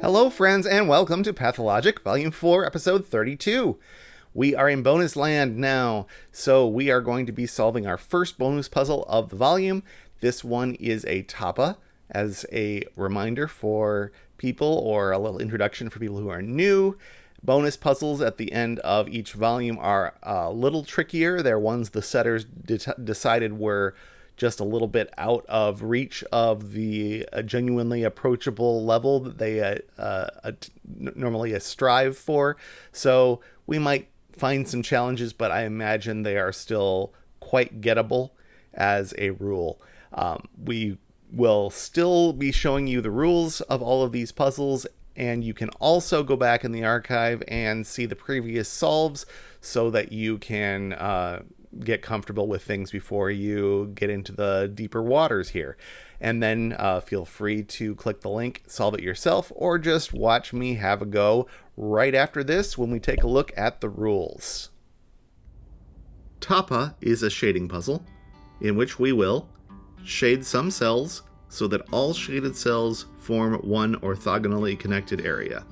Hello, friends, and welcome to Pathologic, Volume 4, Episode 32. We are in bonus land now, so we are going to be solving our first bonus puzzle of the volume. This one is a Tapa, as a reminder for people, or a little introduction for people who are new. Bonus puzzles at the end of each volume are a little trickier. They're ones the setters decided were just a little bit out of reach of the genuinely approachable level that they normally strive for. So we might find some challenges, but I imagine they are still quite gettable as a rule. We will still be showing you the rules of all of these puzzles, and you can also go back in the archive and see the previous solves so that you can get comfortable with things before you get into the deeper waters here. And then feel free to click the link, solve it yourself, or just watch me have a go right after this when we take a look at the rules. Tapa is a shading puzzle in which we will shade some cells so that all shaded cells form one orthogonally connected area.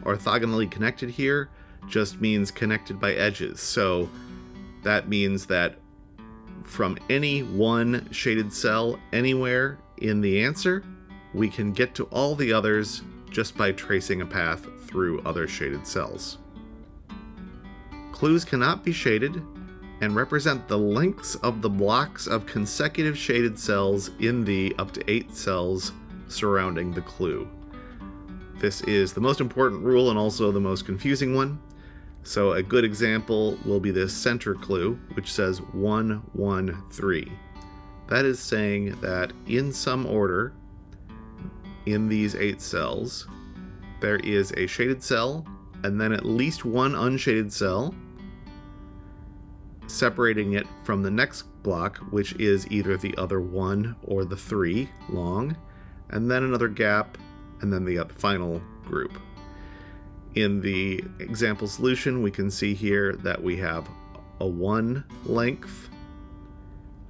Orthogonally connected here just means connected by edges, so that means that from any one shaded cell anywhere in the answer, we can get to all the others just by tracing a path through other shaded cells. Clues cannot be shaded and represent the lengths of the blocks of consecutive shaded cells in the up to 8 cells surrounding the clue. This is the most important rule and also the most confusing one. So a good example will be this center clue, which says 1, 1, 3. That is saying that in some order, in these 8 cells, there is a shaded cell, and then at least one unshaded cell, separating it from the next block, which is either the other 1 or the 3 long, and then another gap, and then the final group. In the example solution, we can see here that we have a 1 length,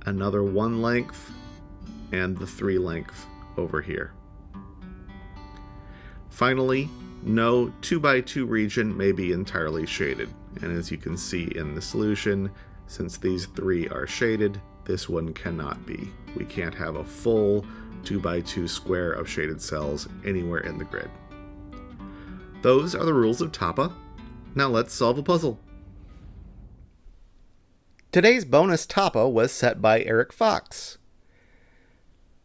another 1 length, and the 3 length over here. Finally, no 2x2 region may be entirely shaded. And as you can see in the solution, since these 3 are shaded, this one cannot be. We can't have a full 2x2 square of shaded cells anywhere in the grid. Those are the rules of Tapa. Now let's solve a puzzle. Today's bonus Tapa was set by Eric Fox.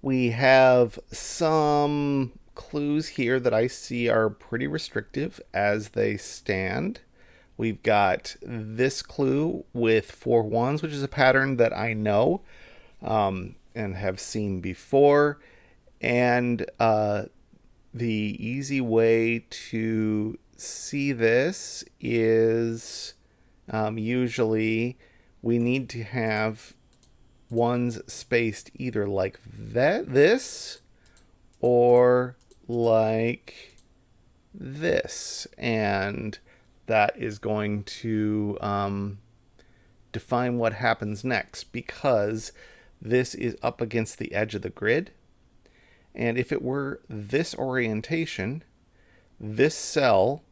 We have some clues here that I see are pretty restrictive as they stand. We've got this clue with 4 ones, which is a pattern that I know and have seen before. And the easy way to see this is usually we need to have ones spaced either like this or like this. And that is going to define what happens next, because this is up against the edge of the grid. And if it were this orientation, this cell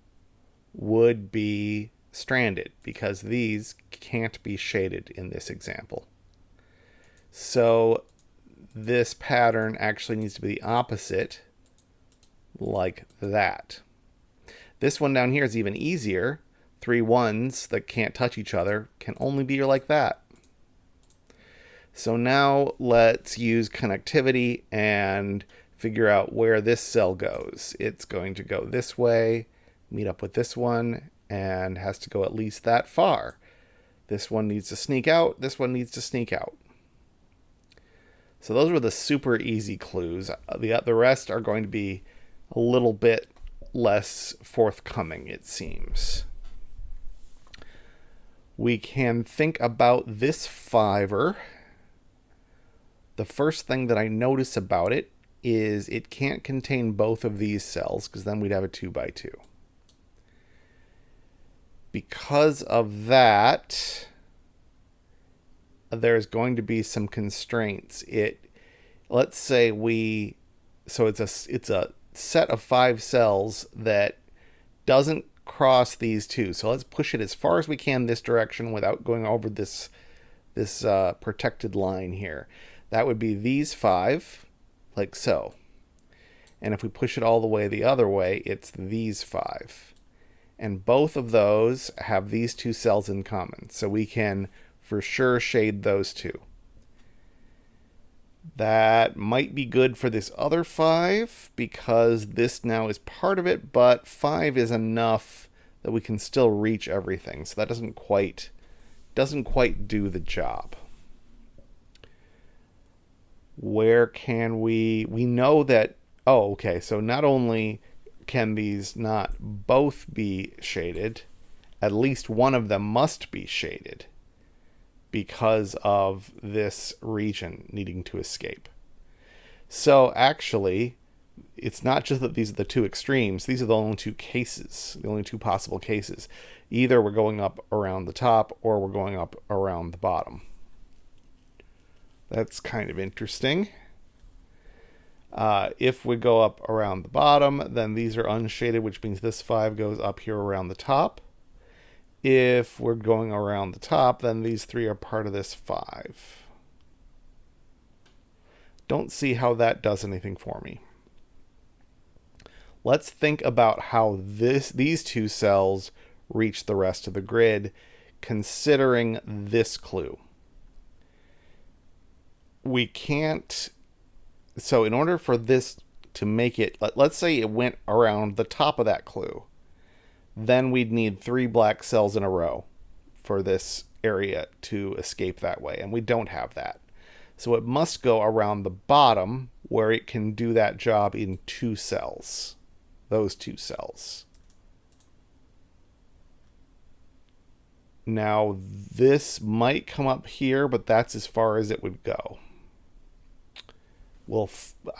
would be stranded because these can't be shaded in this example. So this pattern actually needs to be the opposite, like that. This one down here is even easier. 3 ones that can't touch each other can only be like that. So now let's use connectivity and figure out where this cell goes. It's going to go this way, meet up with this one, and has to go at least that far. This one needs to sneak out. This one needs to sneak out. So those were the super easy clues. The rest are going to be a little bit less forthcoming, it seems. We can think about this fiver. The first thing that I notice about it is it can't contain both of these cells, because then we'd have a 2x2. Because of that, there's going to be some constraints. Let's say it's a set of 5 cells that doesn't cross these two. So let's push it as far as we can this direction without going over this protected line here. That would be these 5, like so. And if we push it all the way the other way, it's these 5. And both of those have these 2 cells in common. So we can for sure shade those 2. That might be good for this other 5 because this now is part of it, but 5 is enough that we can still reach everything. So that doesn't quite do the job. Where can we know that, oh, okay, so not only can these not both be shaded, at least one of them must be shaded because of this region needing to escape. So actually, it's not just that these are the 2 extremes, these are the only 2 cases, the only 2 possible cases. Either we're going up around the top or we're going up around the bottom. That's kind of interesting. If we go up around the bottom, then these are unshaded, which means this 5 goes up here around the top. If we're going around the top, then these 3 are part of this 5. Don't see how that does anything for me. Let's think about how these 2 cells reach the rest of the grid, considering this clue. We can't... So in order for this to make it... Let's say it went around the top of that clue. Then we'd need 3 black cells in a row for this area to escape that way, and we don't have that. So it must go around the bottom where it can do that job in 2 cells. Those 2 cells. Now this might come up here, but that's as far as it would go. Well,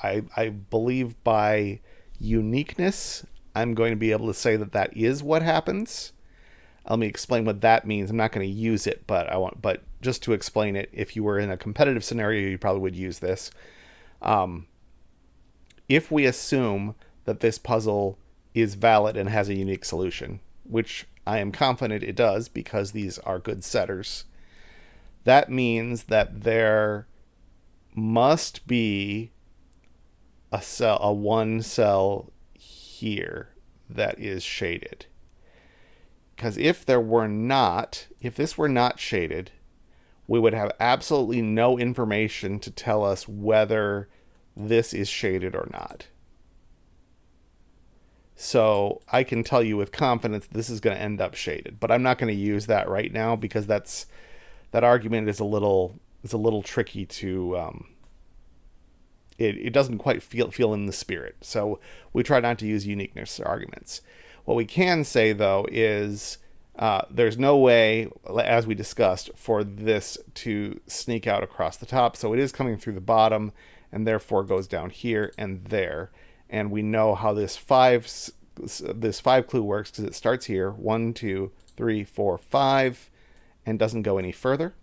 I believe by uniqueness, I'm going to be able to say that that is what happens. Let me explain what that means. I'm not going to use it, but just to explain it, if you were in a competitive scenario, you probably would use this. If we assume that this puzzle is valid and has a unique solution, which I am confident it does because these are good setters, that means that there must be a 1 cell here that is shaded. Because if this were not shaded, we would have absolutely no information to tell us whether this is shaded or not. So I can tell you with confidence this is going to end up shaded, but I'm not going to use that right now because that argument is a little tricky to it doesn't quite feel in the spirit. So we try not to use uniqueness arguments. What we can say though is there's no way, as we discussed, for this to sneak out across the top. So it is coming through the bottom and therefore goes down here and there. And we know how this 5 clue works because it starts here, 1, 2, 3, 4, 5, and doesn't go any further.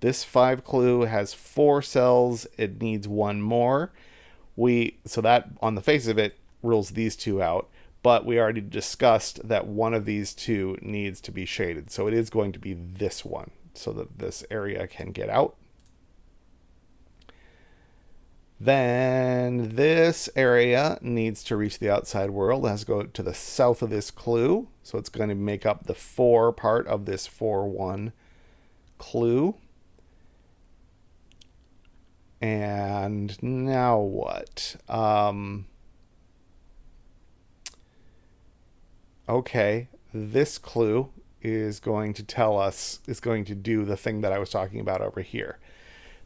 This 5 clue has 4 cells. It needs 1 more. So that, on the face of it, rules these 2 out. But we already discussed that one of these 2 needs to be shaded. So it is going to be this one so that this area can get out. Then this area needs to reach the outside world. It has to go to the south of this clue. So it's going to make up the 4 part of this 4-1 clue. And now what? Okay, this clue is going to tell us, is going to do the thing that I was talking about over here.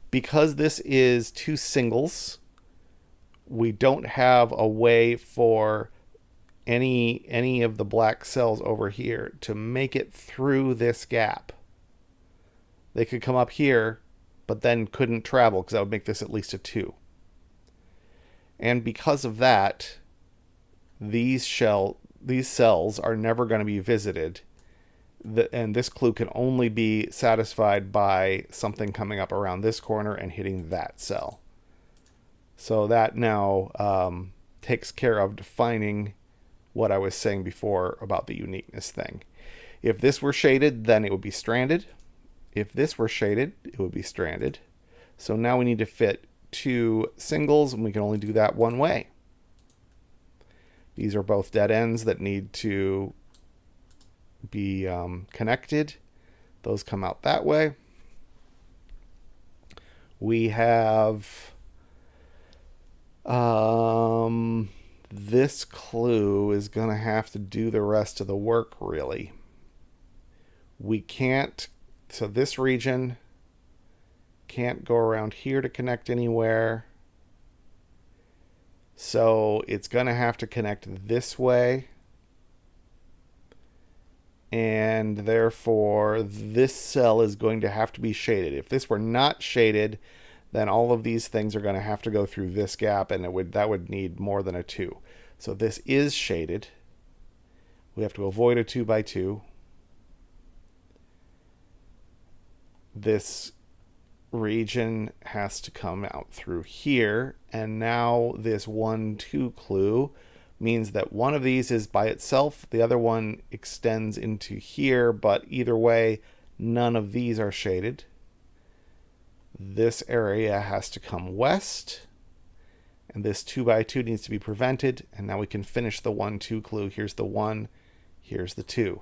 Because this is 2 singles, we don't have a way for any of the black cells over here to make it through this gap. They could come up here, but then couldn't travel because that would make this at least a 2. And because of that, these cells are never going to be visited. And this clue can only be satisfied by something coming up around this corner and hitting that cell. So that now takes care of defining what I was saying before about the uniqueness thing. If this were shaded, then it would be stranded. If this were shaded, it would be stranded. So now we need to fit 2 singles, and we can only do that one way. These are both dead ends that need to be connected. Those come out that way. We have this clue is going to have to do the rest of the work, really. We can't, so this region can't go around here to connect anywhere. So it's going to have to connect this way. And therefore, this cell is going to have to be shaded. If this were not shaded, then all of these things are going to have to go through this gap, and that would need more than a 2. So this is shaded. We have to avoid a 2 by 2. This region has to come out through here, and now this 1, 2 clue means that one of these is by itself, the other one extends into here, but either way, none of these are shaded. This area has to come west, and this 2 by 2 needs to be prevented, and now we can finish the 1, 2 clue. Here's the 1, here's the 2.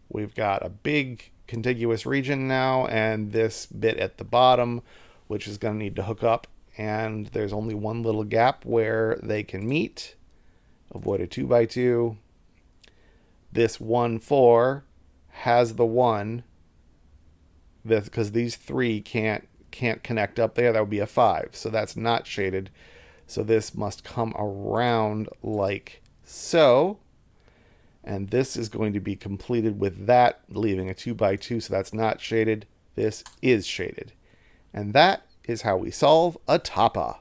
We've got a big contiguous region now, and this bit at the bottom, which is going to need to hook up, and there's only one little gap where they can meet. Avoid a 2 by 2. This 1, 4 has the 1, because these 3 can't connect up there. That would be a 5, so that's not shaded. So this must come around like so, and this is going to be completed with that, leaving a 2 by 2, so that's not shaded. This is shaded, and that is how we solve a Tapa.